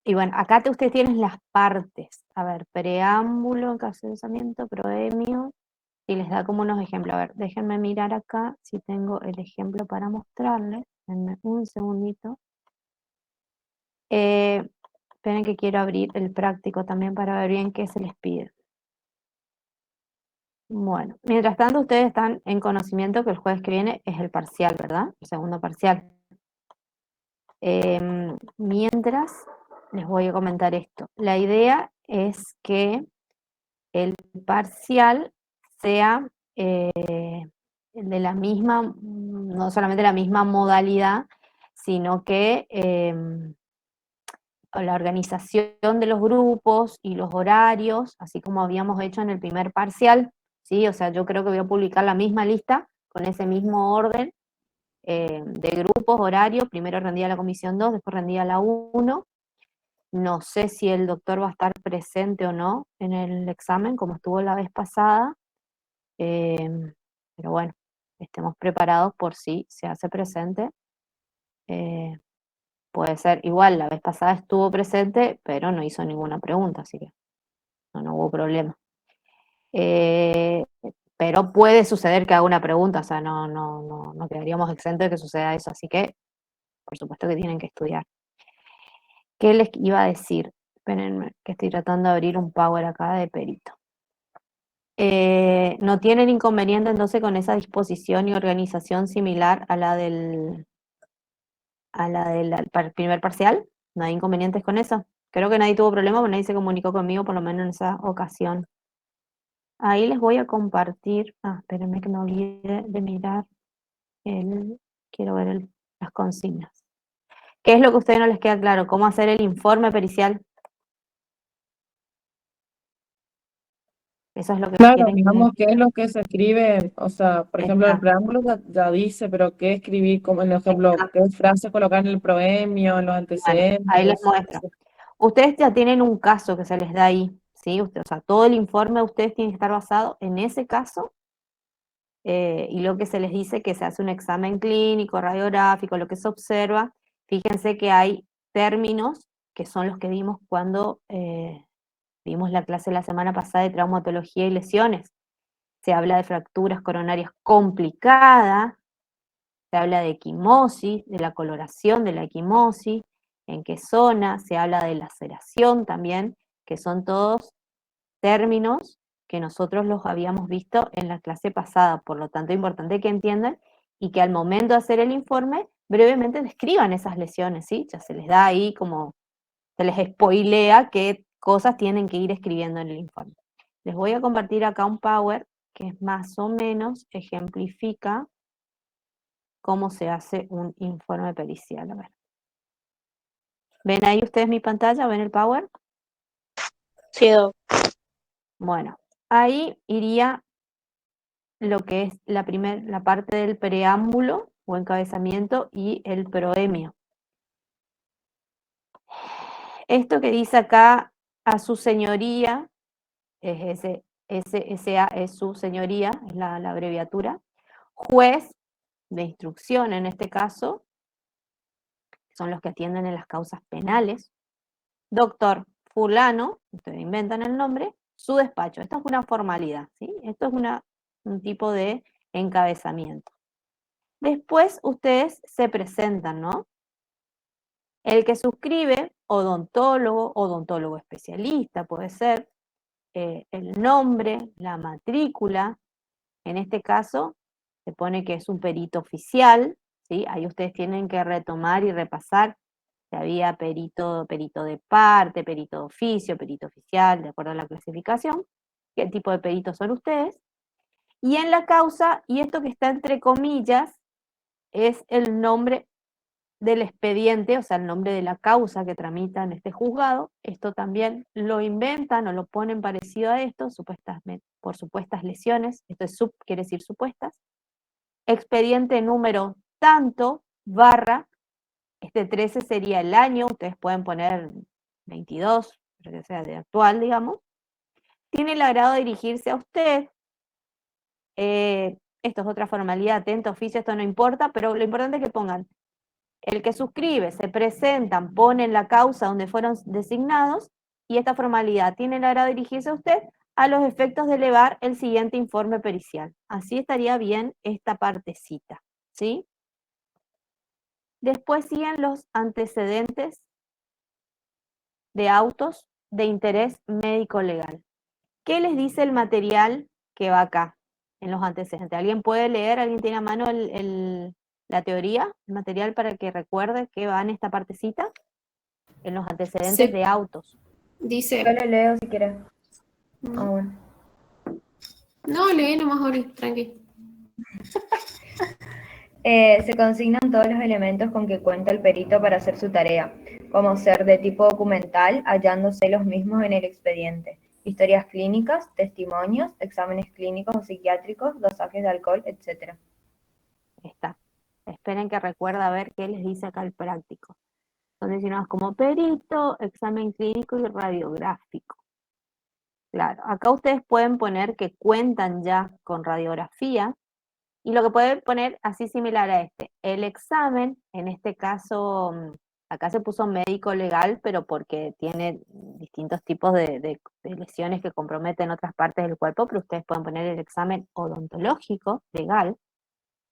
Y bueno, acá ustedes tienen las partes. A ver, preámbulo, encabezamiento, proemio, y les da como unos ejemplos. A ver, déjenme mirar acá si tengo el ejemplo para mostrarles. Denme un segundito. Esperen que quiero abrir el práctico también para ver bien qué se les pide. Bueno, mientras tanto ustedes están en conocimiento que el jueves que viene es el parcial, ¿verdad? El segundo parcial. Mientras les voy a comentar esto. La idea es que el parcial sea de la misma, no solamente la misma modalidad, sino que la organización de los grupos y los horarios, así como habíamos hecho en el primer parcial, ¿sí? O sea, yo creo que voy a publicar la misma lista con ese mismo orden de grupos, horarios. Primero rendía la comisión 2, después rendía la 1. No sé si el doctor va a estar presente o no en el examen, como estuvo la vez pasada, pero bueno, estemos preparados por si se hace presente. Eh, Puede ser, igual la vez pasada estuvo presente, pero no hizo ninguna pregunta, así que no hubo problema. Eh, pero puede suceder que haga una pregunta, o sea, no quedaríamos exentos de que suceda eso, así que por supuesto que tienen que estudiar. ¿Qué les iba a decir? Espérenme, que estoy tratando de abrir un Power acá de perito. ¿No tienen inconveniente entonces con esa disposición y organización similar a la del primer parcial? ¿No hay inconvenientes con eso? Creo que nadie tuvo problema, porque nadie se comunicó conmigo, por lo menos en esa ocasión. Ahí les voy a compartir. Espérenme que me olvide de mirar quiero ver las consignas. ¿Qué es lo que a ustedes no les queda claro? ¿Cómo hacer el informe pericial? Eso es lo que Claro, quieren. digamos, qué es lo que se escribe, o sea, por ejemplo, el Exacto, preámbulo ya dice, pero qué escribir, como en el ejemplo, exacto. qué frase colocar en el proemio, en los Bueno, ahí les antecedentes. muestro. Ustedes ya tienen un caso que se les da ahí, ¿sí? O sea, todo el informe de ustedes tiene que estar basado en ese caso, y lo que se les dice que se hace un examen clínico, radiográfico, lo que se observa. Fíjense que hay términos que son los que vimos cuando vimos la clase la semana pasada de traumatología y lesiones. Se habla de fracturas coronarias complicadas, se habla de equimosis, de la coloración de la equimosis, en qué zona, se habla de laceración también, que son todos términos que nosotros los habíamos visto en la clase pasada. Por lo tanto, es importante que entiendan y que al momento de hacer el informe, brevemente describan esas lesiones, ¿sí? Ya se les da ahí como, se les spoilea qué cosas tienen que ir escribiendo en el informe. Les voy a compartir acá un Power que más o menos ejemplifica cómo se hace un informe pericial. A ver. ¿Ven ahí ustedes mi pantalla? ¿Ven el Power? Sí, Doc. Bueno, ahí iría lo que es la parte del preámbulo o encabezamiento y el proemio. Esto que dice acá, a su señoría, es SA es su señoría, es la abreviatura. Juez de instrucción en este caso, son los que atienden en las causas penales. Doctor fulano, ustedes inventan el nombre, su despacho. Esto es una formalidad, ¿sí? Esto es un tipo de encabezamiento. Después ustedes se presentan, ¿no? El que suscribe, odontólogo especialista, puede ser, el nombre, la matrícula. En este caso se pone que es un perito oficial, ¿sí? Ahí ustedes tienen que retomar y repasar si había perito de parte, perito de oficio, perito oficial, de acuerdo a la clasificación, qué tipo de peritos son ustedes. Y en la causa, y esto que está entre comillas, es el nombre del expediente, o sea, el nombre de la causa que tramita en este juzgado. Esto también lo inventan o lo ponen parecido a esto, por supuestas lesiones. Esto es quiere decir supuestas. Expediente número tanto, barra, este 13 sería el año, ustedes pueden poner 22, pero que sea de actual, digamos. Tiene el agrado de dirigirse a usted. Esto es otra formalidad, atento, oficio, esto no importa, pero lo importante es que pongan El que suscribe, se presentan, ponen la causa donde fueron designados, y esta formalidad tiene el agrado de dirigirse a usted a los efectos de elevar el siguiente informe pericial. Así estaría bien esta partecita, ¿sí? Después siguen los antecedentes de autos de interés médico-legal. ¿Qué les dice el material que va acá en los antecedentes? ¿Alguien puede leer? ¿Alguien tiene a mano la teoría, el material para que recuerde qué va en esta partecita? En los antecedentes Sí. de autos. Dice, Yo lo leo si quieres. Ah, bueno. no, lee nomás, Ori, tranqui. Se consignan todos los elementos con que cuenta el perito para hacer su tarea, como ser de tipo documental, hallándose los mismos en el expediente, historias clínicas, testimonios, exámenes clínicos o psiquiátricos, dosajes de alcohol, etc. Está. Esperen que recuerda a ver qué les dice acá el práctico. Son designados como perito, examen clínico y radiográfico. Claro, acá ustedes pueden poner que cuentan ya con radiografía, y lo que pueden poner así similar a este, el examen, en este caso, acá se puso médico legal, pero porque tiene distintos tipos de lesiones que comprometen otras partes del cuerpo, pero ustedes pueden poner el examen odontológico legal,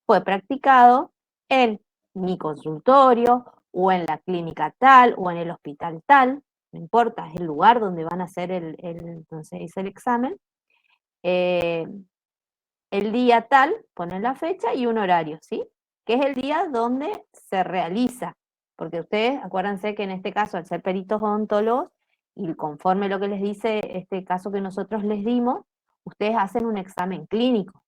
fue practicado en mi consultorio, o en la clínica tal, o en el hospital tal, no importa, es el lugar donde van a hacer entonces el examen. El día tal, ponen la fecha y un horario, ¿sí? Que es el día donde se realiza, porque ustedes, acuérdense que en este caso, al ser peritos odontólogos, y conforme lo que les dice este caso que nosotros les dimos, ustedes hacen un examen clínico.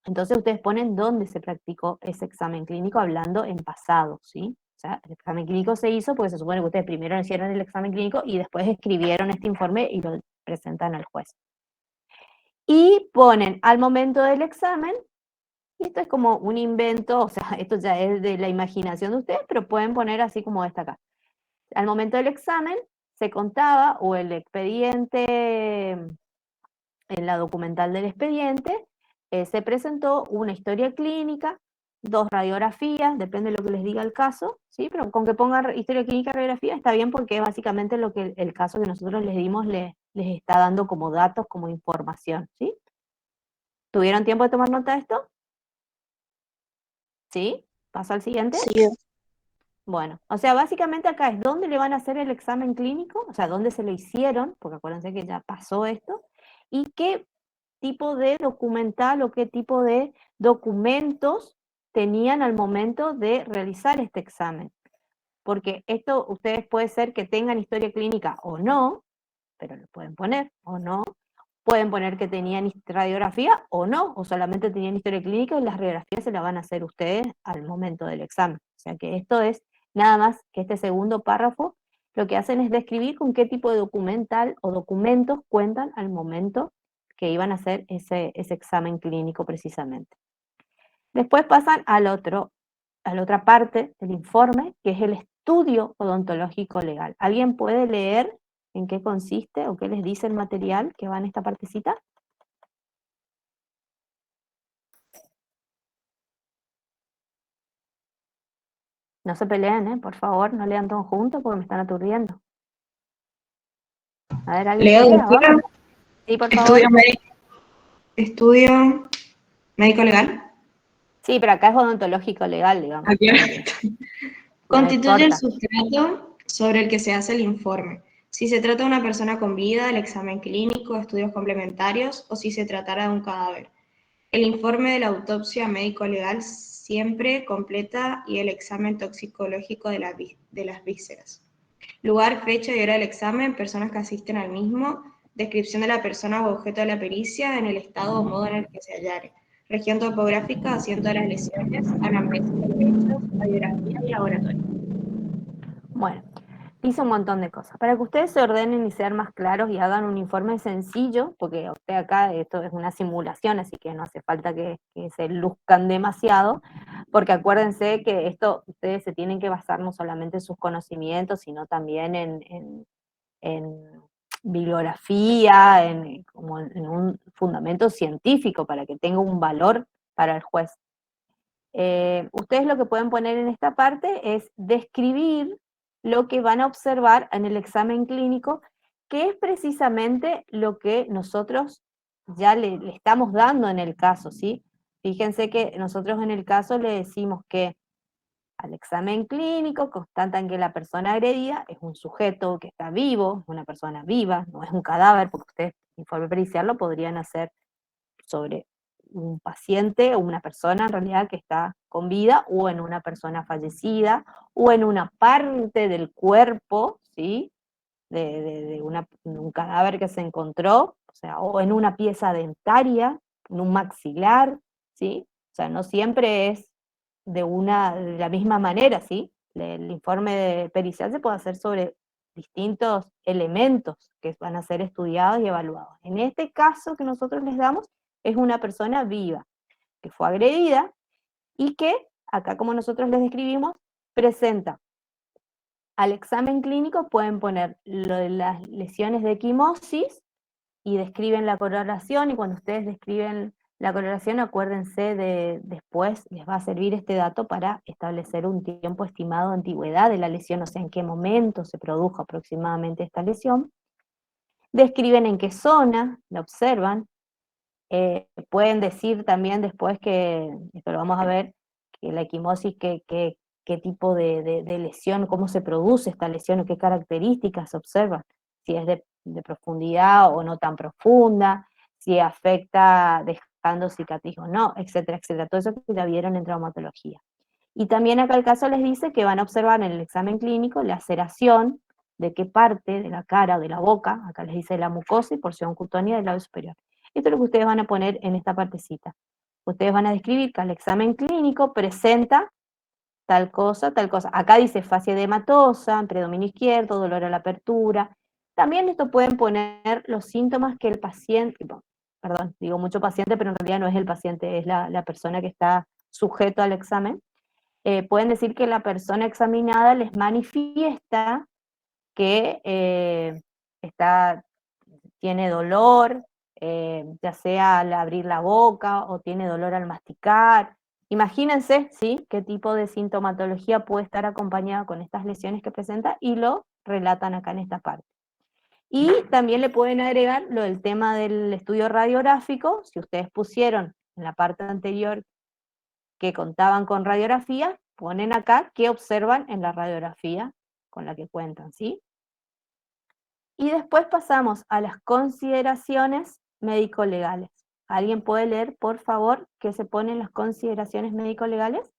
Entonces ustedes ponen dónde se practicó ese examen clínico, hablando en pasado, ¿sí? O sea, el examen clínico se hizo porque se supone que ustedes primero hicieron el examen clínico y después escribieron este informe y lo presentan al juez. Y ponen al momento del examen, y esto es como un invento, o sea, esto ya es de la imaginación de ustedes, pero pueden poner así como esta acá. Al momento del examen se contaba, o el expediente, en la documental del expediente, se presentó una historia clínica, 2 radiografías, depende de lo que les diga el caso, ¿sí? Pero con que ponga historia clínica y radiografía está bien, porque es básicamente lo que el caso que nosotros les dimos les está dando como datos, como información, ¿sí? ¿Tuvieron tiempo de tomar nota de esto? ¿Sí? ¿Paso al siguiente? Sí. Bueno, o sea, básicamente acá es dónde le van a hacer el examen clínico, o sea, dónde se lo hicieron, porque acuérdense que ya pasó esto, y qué tipo de documental o qué tipo de documentos tenían al momento de realizar este examen. Porque esto ustedes puede ser que tengan historia clínica o no, pero lo pueden poner o no. Pueden poner que tenían radiografía o no, o solamente tenían historia clínica y las radiografías se las van a hacer ustedes al momento del examen. O sea que esto es nada más que este segundo párrafo, lo que hacen es describir con qué tipo de documental o documentos cuentan al momento que iban a hacer ese examen clínico precisamente. Después pasan a la otra parte del informe, que es el estudio odontológico legal. ¿Alguien puede leer en qué consiste o qué les dice el material que va en esta partecita? No se peleen, por favor, no lean todos juntos porque me están aturdiendo. A ver, ¿alguien Leo, lee? doctora, Abajo. Sí, por favor. estudio médico legal. Sí, pero acá es odontológico legal, digamos. Aquí. No Constituye el importa. sustrato sobre el que se hace el informe. Si se trata de una persona con vida, el examen clínico, estudios complementarios, o si se tratara de un cadáver. El informe de la autopsia médico-legal siempre completa y el examen toxicológico de las vísceras. Lugar, fecha y hora del examen, personas que asisten al mismo, descripción de la persona o objeto de la pericia en el estado o modo en el que se hallare, región topográfica, asiento de las lesiones, anamnesis de los hechos, radiografía y laboratorio. Bueno, dice un montón de cosas. Para que ustedes se ordenen y sean más claros y hagan un informe sencillo, porque usted acá, esto es una simulación, así que no hace falta que se luzcan demasiado, porque acuérdense que esto, ustedes se tienen que basar no solamente en sus conocimientos, sino también en bibliografía, como en un fundamento científico, para que tenga un valor para el juez. ustedes lo que pueden poner en esta parte es describir lo que van a observar en el examen clínico, que es precisamente lo que nosotros ya le estamos dando en el caso, ¿sí? Fíjense que nosotros en el caso le decimos que al examen clínico constatan que la persona agredida es un sujeto que está vivo, es una persona viva, no es un cadáver, porque ustedes, informe pericial, lo podrían hacer sobre un paciente o una persona en realidad que está con vida, o en una persona fallecida, o en una parte del cuerpo, ¿sí? De un cadáver que se encontró, o sea, o en una pieza dentaria, en un maxilar, ¿sí? O sea, no siempre es de la misma manera, ¿sí? El informe de pericial se puede hacer sobre distintos elementos que van a ser estudiados y evaluados. En este caso que nosotros les damos, es una persona viva, que fue agredida y que, acá como nosotros les describimos, presenta. Al examen clínico pueden poner lo de las lesiones de equimosis y describen la coloración, y cuando ustedes describen la coloración, acuérdense de después, les va a servir este dato para establecer un tiempo estimado de antigüedad de la lesión, o sea, en qué momento se produjo aproximadamente esta lesión. Describen en qué zona la observan. Pueden decir también después que, esto lo vamos a ver, que la equimosis, qué tipo de lesión, cómo se produce esta lesión, o qué características se observan, si es de profundidad o no tan profunda, si afecta dejando cicatriz o no, etcétera, etcétera. Todo eso que ya vieron en traumatología. Y también acá el caso les dice que van a observar en el examen clínico laceración de qué parte de la cara o de la boca, acá les dice la mucosa y porción cutánea del labio superior. Esto es lo que ustedes van a poner en esta partecita. Ustedes van a describir que el examen clínico presenta tal cosa, tal cosa. Acá dice fascia edematosa, predominio izquierdo, dolor a la apertura. También esto pueden poner los síntomas que el paciente, perdón, digo mucho paciente, pero en realidad no es el paciente, es la persona que está sujeto al examen. Pueden decir que la persona examinada les manifiesta que tiene dolor, ya sea al abrir la boca o tiene dolor al masticar. Imagínense, ¿sí?, qué tipo de sintomatología puede estar acompañada con estas lesiones que presenta, y lo relatan acá en esta parte. Y también le pueden agregar lo del tema del estudio radiográfico. Si ustedes pusieron en la parte anterior que contaban con radiografía, ponen acá qué observan en la radiografía con la que cuentan, ¿sí? Y después pasamos a las consideraciones médico-legales. ¿Alguien puede leer, por favor, qué se pone en las consideraciones médico-legales?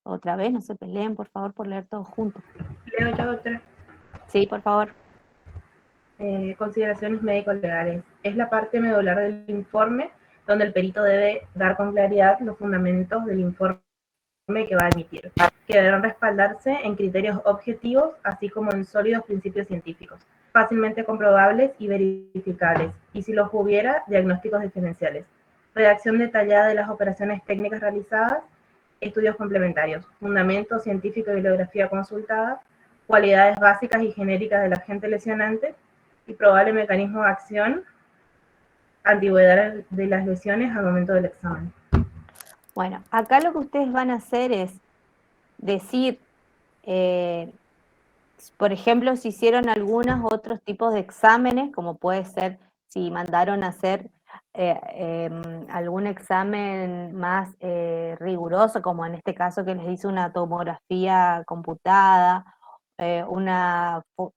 Otra vez, no se peleen, por favor, por leer todos juntos. Leo yo, doctora. Sí, por favor. Consideraciones médico-legales. Es la parte medular del informe donde el perito debe dar con claridad los fundamentos del informe que va a emitir, que deberán respaldarse en criterios objetivos, así como en sólidos principios científicos, fácilmente comprobables y verificables, y si los hubiera, diagnósticos diferenciales. Redacción detallada de las operaciones técnicas realizadas, estudios complementarios, fundamento científico y bibliografía consultada, cualidades básicas y genéricas del agente lesionante y probable mecanismo de acción, antigüedad de las lesiones al momento del examen. Bueno, acá lo que ustedes van a hacer es decir, por ejemplo, si hicieron algunos otros tipos de exámenes, como puede ser si mandaron a hacer algún examen más riguroso, como en este caso que les hice una tomografía computada,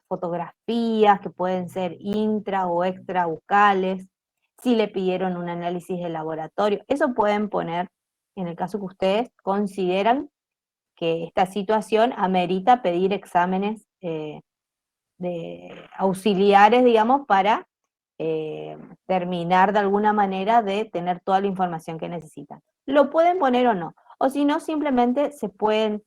fotografías que pueden ser intra o extrabucales, si le pidieron un análisis de laboratorio, eso pueden poner en el caso que ustedes consideran que esta situación amerita pedir exámenes de auxiliares, digamos, para terminar de alguna manera de tener toda la información que necesitan. Lo pueden poner o no, o si no, simplemente se pueden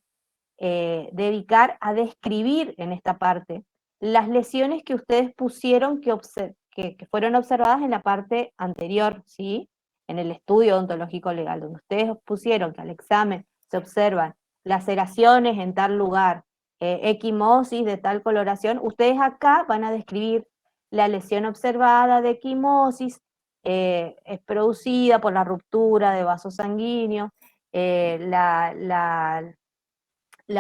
dedicar a describir en esta parte las lesiones que ustedes pusieron que fueron observadas en la parte anterior, ¿sí?, en el estudio odontológico legal, donde ustedes pusieron que al examen se observan laceraciones en tal lugar, equimosis de tal coloración. Ustedes acá van a describir la lesión observada de equimosis, es producida por la ruptura de vasos sanguíneos, la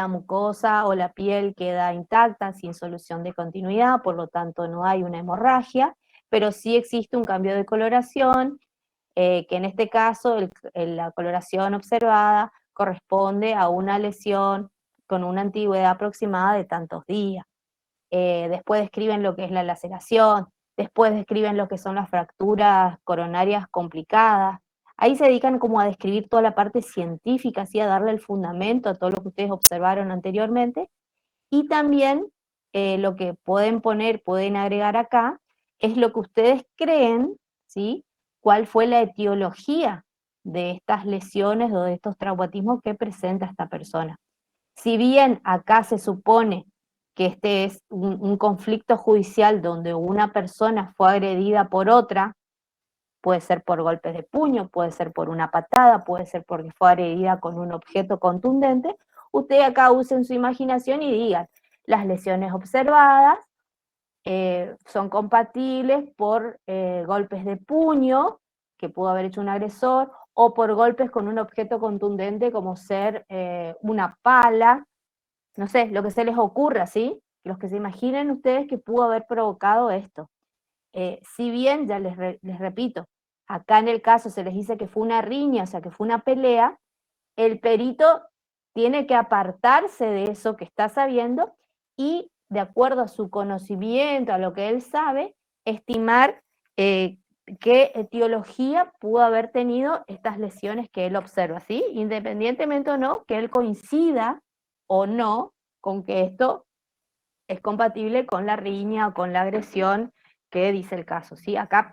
mucosa o la piel queda intacta, sin solución de continuidad, por lo tanto no hay una hemorragia, pero sí existe un cambio de coloración, que en este caso la coloración observada corresponde a una lesión con una antigüedad aproximada de tantos días. Después describen lo que es la laceración, después describen lo que son las fracturas coronarias complicadas. Ahí se dedican como a describir toda la parte científica, así a darle el fundamento a todo lo que ustedes observaron anteriormente. Y también lo que pueden poner, pueden agregar acá, es lo que ustedes creen, ¿sí? ¿Cuál fue la etiología de estas lesiones o de estos traumatismos que presenta esta persona? Si bien acá se supone que este es un conflicto judicial donde una persona fue agredida por otra, puede ser por golpes de puño, puede ser por una patada, puede ser porque fue agredida con un objeto contundente, ustedes acá usen su imaginación y digan, las lesiones observadas son compatibles por golpes de puño, que pudo haber hecho un agresor, o por golpes con un objeto contundente como ser una pala, no sé, lo que se les ocurra, ¿sí? Los que se imaginen ustedes que pudo haber provocado esto. Si bien, ya les repito, acá en el caso se les dice que fue una riña, o sea, que fue una pelea, el perito tiene que apartarse de eso que está sabiendo y, de acuerdo a su conocimiento, a lo que él sabe, estimar qué etiología pudo haber tenido estas lesiones que él observa, ¿sí? Independientemente o no, que él coincida o no con que esto es compatible con la riña o con la agresión que dice el caso, ¿sí? Acá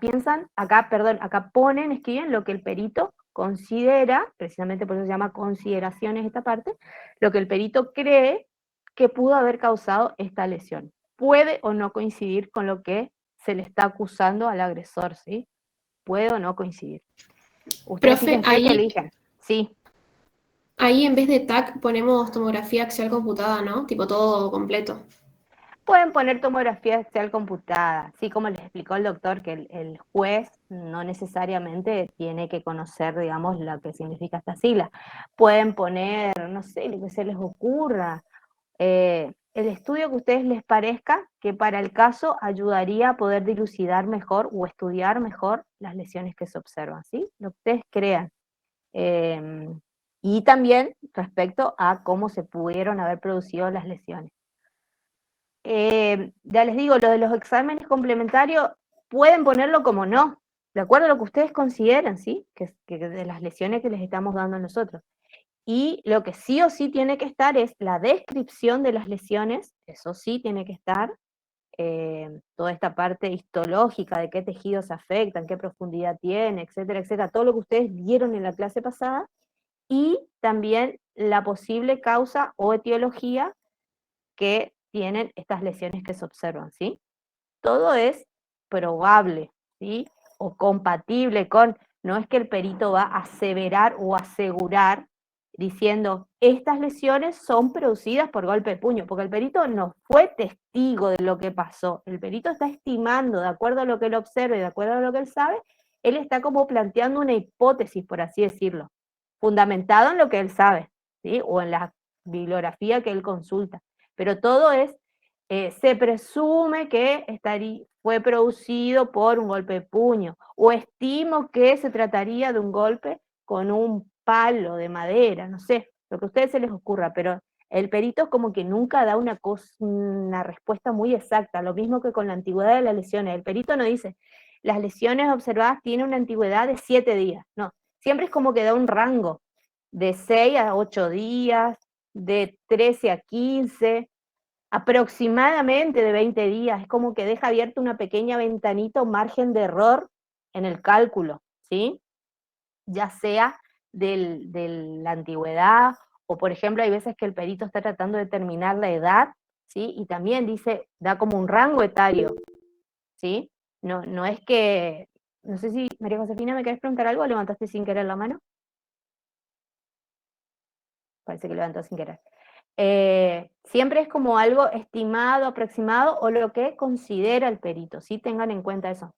ponen, escriben lo que el perito considera, precisamente por eso se llama consideraciones esta parte, lo que el perito cree que pudo haber causado esta lesión. Puede o no coincidir con lo que se le está acusando al agresor, ¿sí? Puede o no coincidir. Ustedes Profe, fíjense que eligen. Sí. ahí en vez de TAC ponemos tomografía axial computada, ¿no? Tipo todo completo. Pueden poner tomografía axial computada, sí, como les explicó el doctor, que el juez no necesariamente tiene que conocer, digamos, lo que significa esta sigla. Pueden poner, no sé, lo que se les ocurra, el estudio que a ustedes les parezca que para el caso ayudaría a poder dilucidar mejor o estudiar mejor las lesiones que se observan, ¿sí? Lo que ustedes crean. Y también respecto a cómo se pudieron haber producido las lesiones. Ya les digo, lo de los exámenes complementarios pueden ponerlo como no, de acuerdo a lo que ustedes consideren, ¿sí? Que de las lesiones que les estamos dando nosotros. Y lo que sí o sí tiene que estar es la descripción de las lesiones, eso sí tiene que estar, toda esta parte histológica de qué tejidos afectan, qué profundidad tiene, etcétera, etcétera, todo lo que ustedes vieron en la clase pasada, y también la posible causa o etiología que tienen estas lesiones que se observan, ¿sí? Todo es probable, ¿sí? O compatible con, no es que el perito va a aseverar o asegurar diciendo, estas lesiones son producidas por golpe de puño, porque el perito no fue testigo de lo que pasó, el perito está estimando, de acuerdo a lo que él observa y de acuerdo a lo que él sabe, él está como planteando una hipótesis, por así decirlo, fundamentado en lo que él sabe, ¿sí? O en la bibliografía que él consulta. Pero todo es, se presume que fue producido por un golpe de puño, o estimo que se trataría de un golpe con un palo de madera, no sé, lo que a ustedes se les ocurra, pero el perito es como que nunca da una respuesta muy exacta, lo mismo que con la antigüedad de las lesiones. El perito no dice, las lesiones observadas tienen una antigüedad de 7 días, no, siempre es como que da un rango de 6 a 8 días, de 13 a 15, aproximadamente de 20 días, es como que deja abierta una pequeña ventanita o margen de error en el cálculo, ¿sí? Ya sea de la antigüedad, o por ejemplo hay veces que el perito está tratando de determinar la edad, ¿sí? Y también dice, da como un rango etario, ¿sí? No es que, no sé si María Josefina me querés preguntar algo o levantaste sin querer la mano. Parece que levantó sin querer. Siempre es como algo estimado, aproximado, o lo que considera el perito, ¿sí? Tengan en cuenta eso.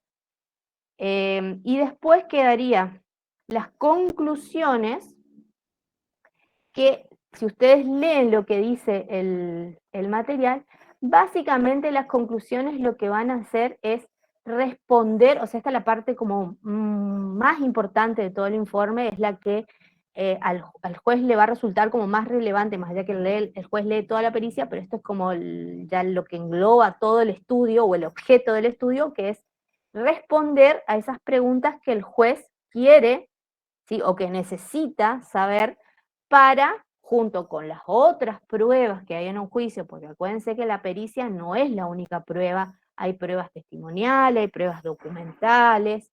Y después quedaría las conclusiones, que si ustedes leen lo que dice el material, básicamente las conclusiones lo que van a hacer es responder, o sea, esta es la parte como más importante de todo el informe, es la que al juez le va a resultar como más relevante, más allá que el juez lee toda la pericia, pero esto es como ya lo que engloba todo el estudio, o el objeto del estudio, que es responder a esas preguntas que el juez quiere, ¿sí?, o que necesita saber para, junto con las otras pruebas que hay en un juicio, porque acuérdense que la pericia no es la única prueba, hay pruebas testimoniales, hay pruebas documentales,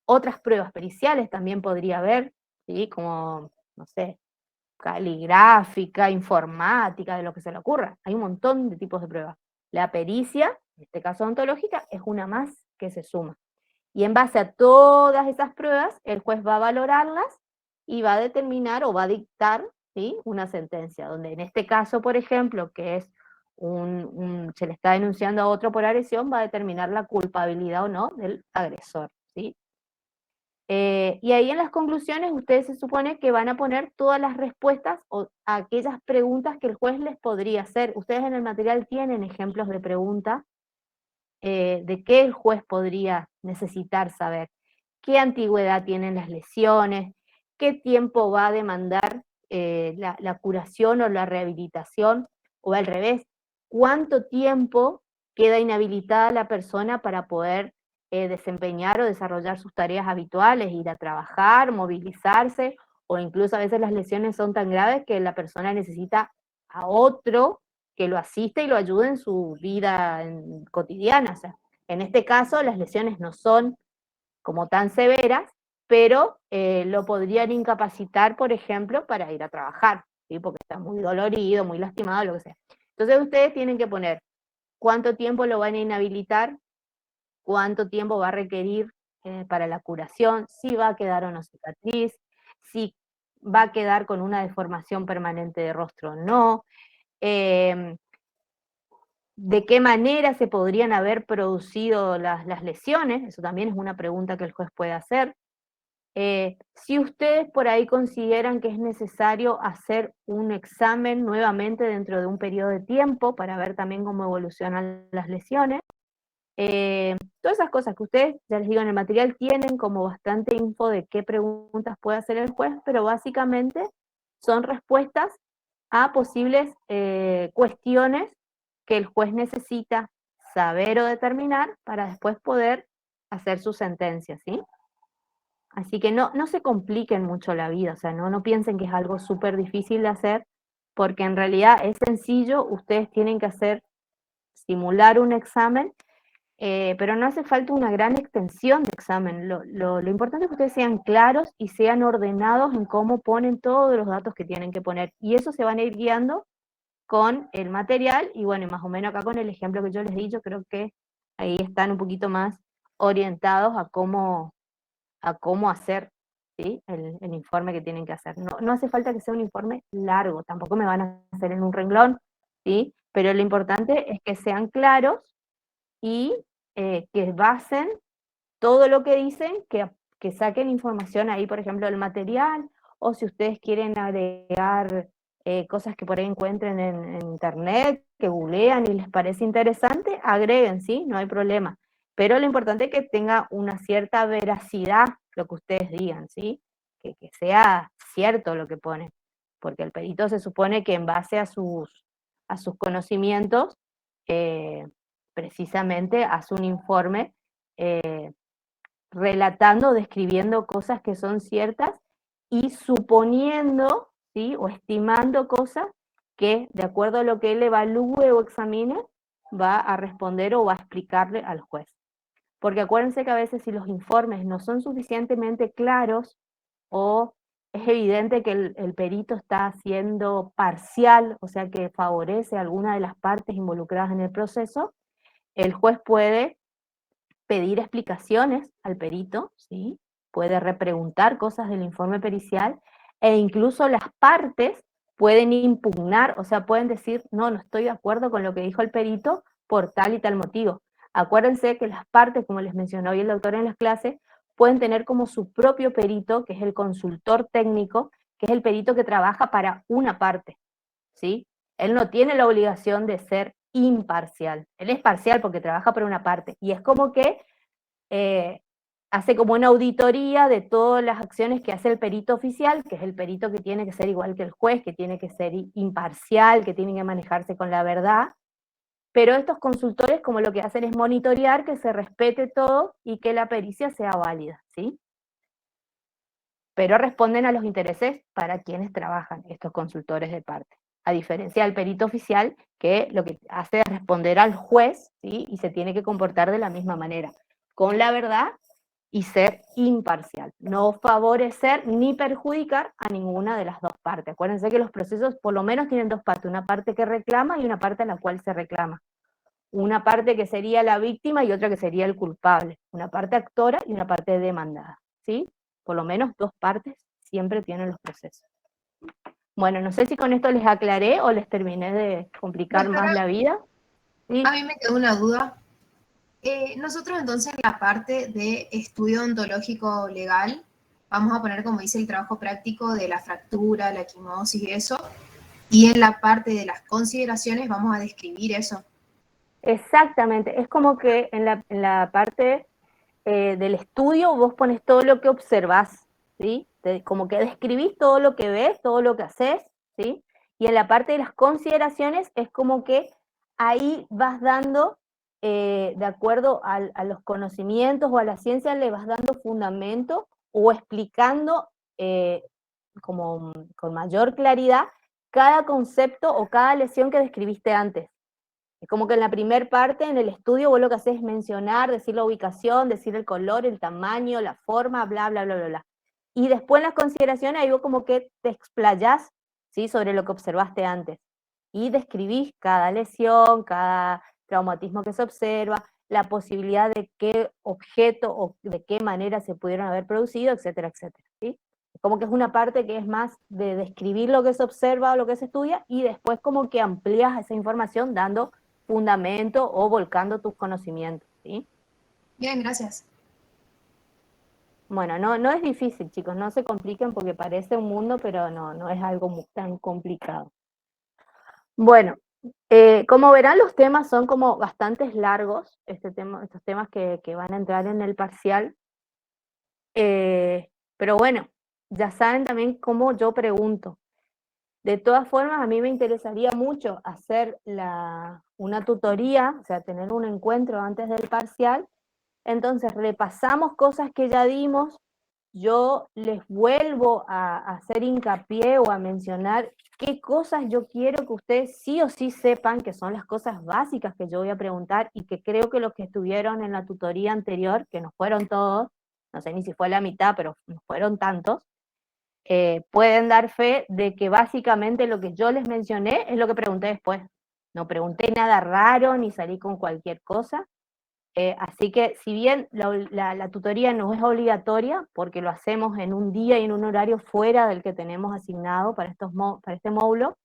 otras pruebas periciales también podría haber, ¿sí?, como, no sé, caligráfica, informática, de lo que se le ocurra. Hay un montón de tipos de pruebas. La pericia, en este caso ontológica, es una más que se suma. Y en base a todas esas pruebas, el juez va a valorarlas y va a determinar o va a dictar, ¿sí?, una sentencia, donde en este caso, por ejemplo, que es se le está denunciando a otro por agresión, va a determinar la culpabilidad o no del agresor, ¿sí? Y ahí en las conclusiones ustedes se supone que van a poner todas las respuestas o aquellas preguntas que el juez les podría hacer. Ustedes en el material tienen ejemplos de preguntas de qué el juez podría necesitar saber. ¿Qué antigüedad tienen las lesiones? ¿Qué tiempo va a demandar la curación o la rehabilitación? O al revés, ¿cuánto tiempo queda inhabilitada la persona para poder desempeñar o desarrollar sus tareas habituales, ir a trabajar, movilizarse, o incluso a veces las lesiones son tan graves que la persona necesita a otro que lo asista y lo ayude en su vida cotidiana? O sea, en este caso las lesiones no son como tan severas, pero lo podrían incapacitar, por ejemplo, para ir a trabajar, ¿sí?, porque está muy dolorido, muy lastimado, lo que sea. Entonces ustedes tienen que poner cuánto tiempo lo van a inhabilitar, cuánto tiempo va a requerir para la curación, si va a quedar o no cicatriz, si va a quedar con una deformación permanente de rostro o no, de qué manera se podrían haber producido las lesiones, eso también es una pregunta que el juez puede hacer. Si ustedes por ahí consideran que es necesario hacer un examen nuevamente dentro de un periodo de tiempo para ver también cómo evolucionan las lesiones. Todas esas cosas que ustedes, ya les digo, en el material tienen como bastante info de qué preguntas puede hacer el juez, pero básicamente son respuestas a posibles cuestiones que el juez necesita saber o determinar para después poder hacer su sentencia, ¿sí? Así que no se compliquen mucho la vida, o sea, no piensen que es algo súper difícil de hacer, porque en realidad es sencillo, ustedes tienen que simular un examen, pero no hace falta una gran extensión de examen. Lo importante es que ustedes sean claros y sean ordenados en cómo ponen todos los datos que tienen que poner, y eso se van a ir guiando con el material, y bueno, y más o menos acá con el ejemplo que yo les di, yo creo que ahí están un poquito más orientados a cómo hacer, ¿sí?, el informe que tienen que hacer. No hace falta que sea un informe largo, tampoco me van a hacer en un renglón, ¿sí?, pero lo importante es que sean claros y que basen todo lo que dicen, que saquen información ahí, por ejemplo, del material, o si ustedes quieren agregar cosas que por ahí encuentren en internet, que googlean y les parece interesante, agreguen, ¿sí?, no hay problema. Pero lo importante es que tenga una cierta veracidad lo que ustedes digan, ¿sí?, que sea cierto lo que ponen, porque el perito se supone que en base a sus conocimientos, precisamente hace un informe relatando, describiendo cosas que son ciertas y suponiendo, ¿sí?, o estimando cosas que, de acuerdo a lo que él evalúe o examine, va a responder o va a explicarle al juez. Porque acuérdense que a veces si los informes no son suficientemente claros, o es evidente que el perito está siendo parcial, o sea que favorece a alguna de las partes involucradas en el proceso, el juez puede pedir explicaciones al perito, ¿sí?, puede repreguntar cosas del informe pericial, e incluso las partes pueden impugnar, o sea, pueden decir, no estoy de acuerdo con lo que dijo el perito por tal y tal motivo. Acuérdense que las partes, como les mencionó hoy el doctor en las clases, pueden tener como su propio perito, que es el consultor técnico, que es el perito que trabaja para una parte, ¿sí? Él no tiene la obligación de ser imparcial, él es parcial porque trabaja para una parte, y es como que hace como una auditoría de todas las acciones que hace el perito oficial, que es el perito que tiene que ser igual que el juez, que tiene que ser imparcial, que tiene que manejarse con la verdad, pero estos consultores como lo que hacen es monitorear que se respete todo y que la pericia sea válida, ¿sí? Pero responden a los intereses para quienes trabajan estos consultores de parte. A diferencia del perito oficial, que lo que hace es responder al juez, ¿sí? Y se tiene que comportar de la misma manera, con la verdad y ser imparcial. No favorecer ni perjudicar a ninguna de las dos partes. Acuérdense que los procesos por lo menos tienen dos partes, una parte que reclama y una parte a la cual se reclama. Una parte que sería la víctima y otra que sería el culpable. Una parte actora y una parte demandada, ¿sí? Por lo menos dos partes siempre tienen los procesos. Bueno, no sé si con esto les aclaré o les terminé de complicar más la vida. ¿Sí? A mí me quedó una duda. Nosotros entonces en la parte de estudio ontológico legal, vamos a poner como dice el trabajo práctico de la fractura, la equimosis y eso, y en la parte de las consideraciones vamos a describir eso. Exactamente, es como que en la parte del estudio vos pones todo lo que observás, ¿sí? Como que describís todo lo que ves, todo lo que haces, ¿sí? Y en la parte de las consideraciones es como que ahí vas dando, de acuerdo a los conocimientos o a la ciencia, le vas dando fundamento o explicando como con mayor claridad cada concepto o cada lesión que describiste antes. Es como que en la primer parte, en el estudio, vos lo que haces es mencionar, decir la ubicación, decir el color, el tamaño, la forma, bla, bla, bla, bla, bla. Y después en las consideraciones, ahí vos como que te explayás, ¿sí? Sobre lo que observaste antes. Y describís cada lesión, cada traumatismo que se observa, la posibilidad de qué objeto o de qué manera se pudieron haber producido, etcétera, etcétera, ¿sí? Como que es una parte que es más de describir lo que se observa o lo que se estudia, y después como que amplías esa información dando fundamento o volcando tus conocimientos, ¿sí? Bien, gracias. Bueno, no es difícil, chicos, no se compliquen porque parece un mundo, pero no es algo tan complicado. Bueno, como verán, los temas son como bastante largos, estos temas que van a entrar en el parcial, pero bueno, ya saben también cómo yo pregunto. De todas formas, a mí me interesaría mucho hacer una tutoría, o sea, tener un encuentro antes del parcial. Entonces, repasamos cosas que ya dimos, yo les vuelvo a hacer hincapié o a mencionar qué cosas yo quiero que ustedes sí o sí sepan, que son las cosas básicas que yo voy a preguntar y que creo que los que estuvieron en la tutoría anterior, que no fueron todos, no sé ni si fue la mitad, pero no fueron tantos, pueden dar fe de que básicamente lo que yo les mencioné es lo que pregunté después. No pregunté nada raro, ni salí con cualquier cosa. Así que si bien la tutoría no es obligatoria, porque lo hacemos en un día y en un horario fuera del que tenemos asignado para este módulo,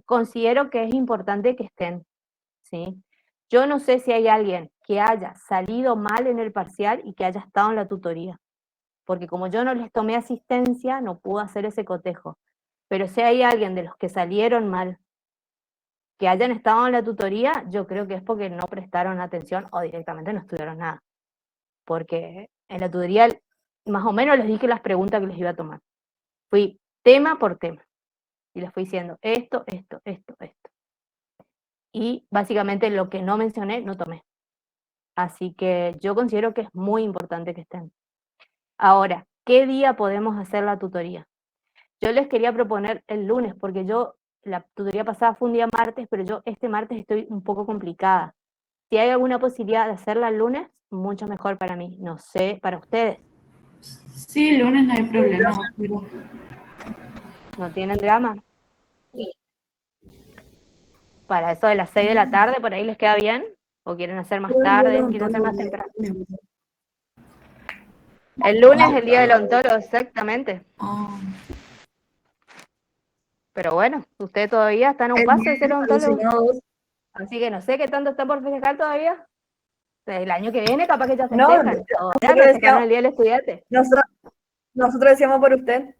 considero que es importante que estén, ¿sí? Yo no sé si hay alguien que haya salido mal en el parcial y que haya estado en la tutoría, porque como yo no les tomé asistencia, no pude hacer ese cotejo. Pero si hay alguien de los que salieron mal, que hayan estado en la tutoría, yo creo que es porque no prestaron atención o directamente no estudiaron nada. Porque en la tutoría más o menos les dije las preguntas que les iba a tomar. Fui tema por tema. Y les fui diciendo esto. Y básicamente lo que no mencioné, no tomé. Así que yo considero que es muy importante que estén. Ahora, ¿qué día podemos hacer la tutoría? Yo les quería proponer el lunes, porque la tutoría pasada fue un día martes, pero yo este martes estoy un poco complicada. Si hay alguna posibilidad de hacerla el lunes, mucho mejor para mí. No sé, para ustedes. Sí, el lunes no hay problema, pero... ¿No tienen drama? Para eso de las 6 de la tarde, ¿por ahí les queda bien? ¿O quieren hacer más tarde? ¿Quieren hacer más temprano? El lunes es el día del odontólogo, exactamente. Pero bueno, ustedes todavía están a un paso de ser odontólogo. Así que no sé qué tanto están por festejar todavía. El año que viene capaz que ya No, festejan. nosotros Ahora festejan decíamos- el Día del Estudiante. Nosotros decíamos por usted.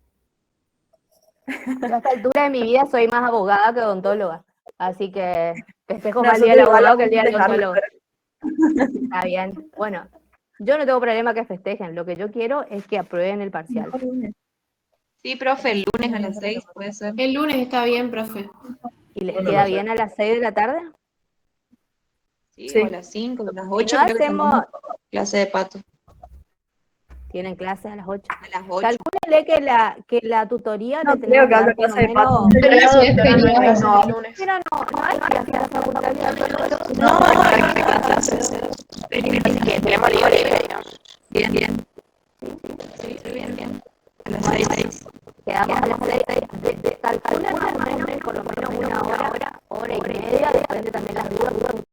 Yo a esta altura de mi vida soy más abogada que odontóloga. Así que festejo más el Día Nosotros del igual abogado que el vamos a Día del festejarlo, odontólogo. Está bien. Bueno, yo no tengo problema que festejen. Lo que yo quiero es que aprueben el parcial. Sí, profe, el lunes a las 6 puede ser. El lunes está bien, profe. ¿Y les queda bien a las 6 de la tarde? Sí, Sí. o a las 5, a las Si 8 no creo que hacemos, tenemos clase de pato. tienen clases a las 8. A las 8. Calcúlenle que la tutoría No le creo tenemos que haya dar por lo clase de pato. menos- Pero si es Pero no hay feriado, clases no. el lunes. Pero no hay clases en la facultad de biología. No, hay que clases. Que tenemos libre, digamos. Bien. Sí, bien. A las 6. Quedamos a las 6.